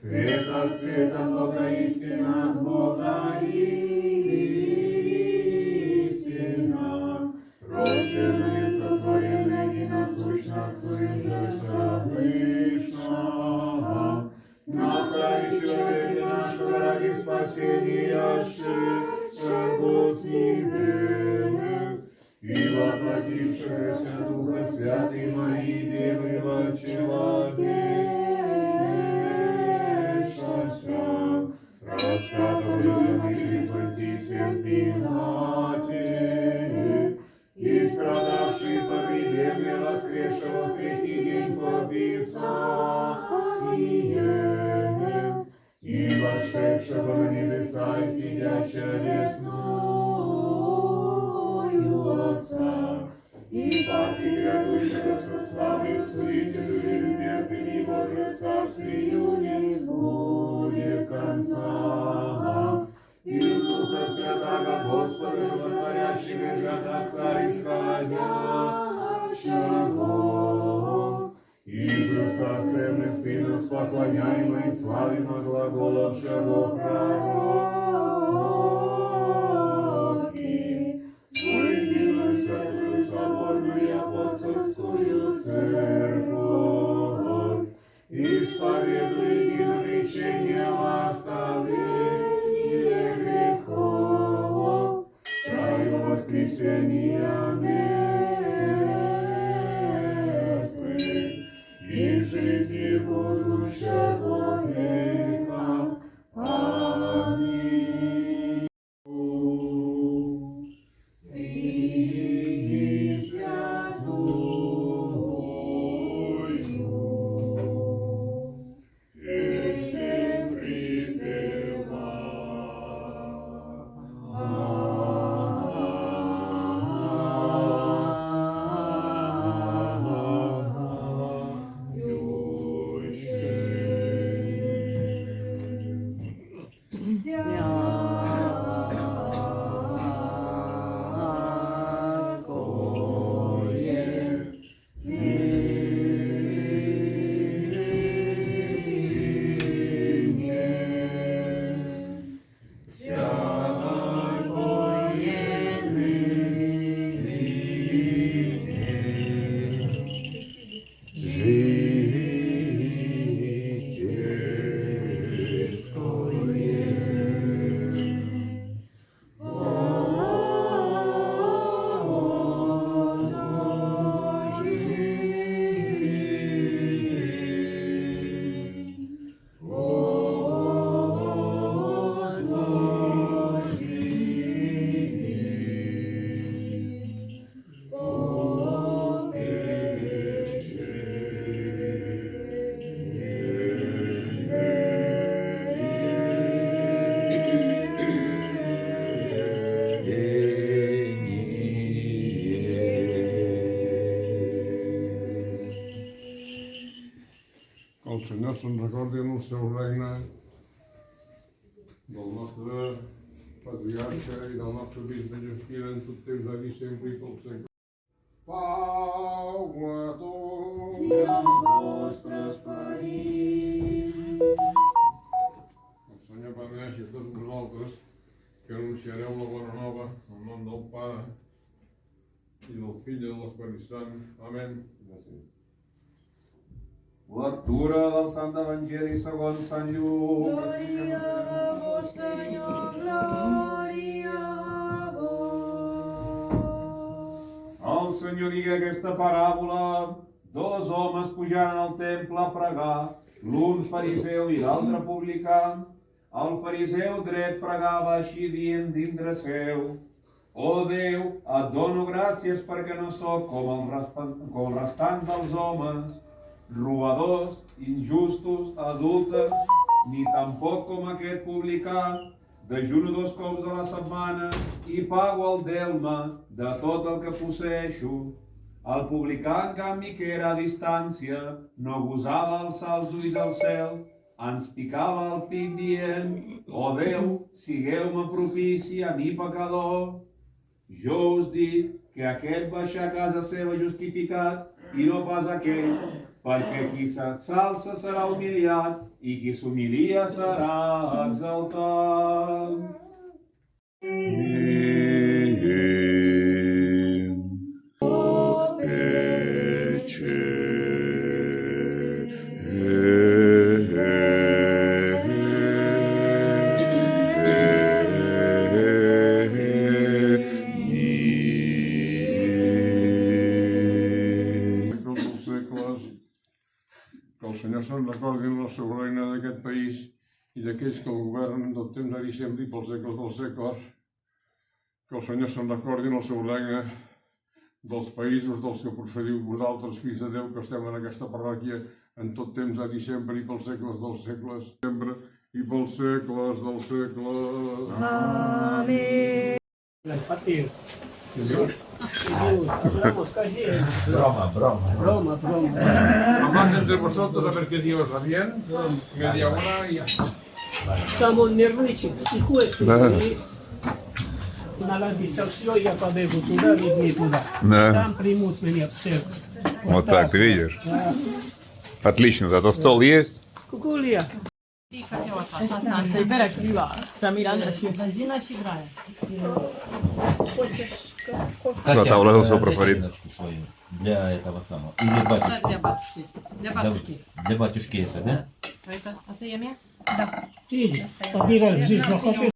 Света цвета Бога истина, Бога истина, рожденная, сотворенная, единосущна, суюжася вышна, настави человека нашего ради спасения, шедшего с небес, и воплотившегося Духа Святой Марии, Девы во человечности, распятого людям и Понтицием Пилате, и страдавший погребенный, воскресшего в третий день по Писанию, и вошедшего на небеса и сидящего десною Отца, и паки грядущего со славою судителю и мертвым, его же царствию не будет конца. И Духа Святаго Господа, животворящего же от Отца исходящего, и Христа Церный Сыну поклоняемый, славимо глаголовшего пророки, воединую святую соборную апостольскую церковь, исповедуя единое крещение во оставление грехов, чаю воскресения мертвых и жизни будущего века. Аминь. Ты святую песнь El Senyor se'n recordi en el seu regne del nostre patriarca i del nostre bisbe Justina en tot temps d'avui sempre i pel segle. Pau a tots! I al vostre esperit. El Senyor beneixi a tots vosaltres que anunciareu la bona nova en nom del Pare i del Fill i de l'Esperit Sant. Amén. Gràcies. Lectura del Sant Evangeli segons Sant Lluc. Glòria a vos, Senyor, glòria a vos. El Senyor digué aquesta paràbola. Dos homes pujaren al temple a pregar, l'un fariseu i l'altre publicà. El fariseu dret pregava així dient dintre seu: «Ó Déu, et dono gràcies perquè no sóc com el restant dels homes, robadors, injustos, adúlters, ni tampoc com aquest publicà. Dejuno 2 cops a la setmana i pago el delme de tot el que posseeixo». El publicà, en canvi, que era a distància, no gosava alçar els ulls al cel, ens picava el pit dient: «Ó Déu, sigueu-me propici a mi pecador». Jo us dic que aquest baixà a casa seva justificat i no pas aquell, perquè qui s'exalça serà humiliat i qui s'humilia serà exaltat. Que el Senyor se'n recordi en la soberania d'aquest país i d'aquells que el governen del temps d'ara i sempre i pels segles dels segles. Que el Senyor se'n recordi en la soberania dels països dels que procediu vosaltres, fills de Déu, que estem en aquesta parròquia en tot temps, ara i sempre, i pels segles dels segles, sempre, i pels segles dels segles. Amén. Hablamos calle. Broma. Hablad entre vosotros a ver qué día os va bien, media hora y ya está. Samo nervnici, psihujeci. На ладице все, я побегу туда, виднее туда. Да. Там примут меня в церковь. Вот так, ты видишь? Да. Отлично, зато стол есть. Кукулия. Stai bene prima, da Milano ci benzina ci брали. Да, там уложился профорит. Свою для этого самого. Или батюшки. Для батюшки. Для батюшки. Для батюшки это, да? А это, а ты я мне? Ти, один раз в жизни захотел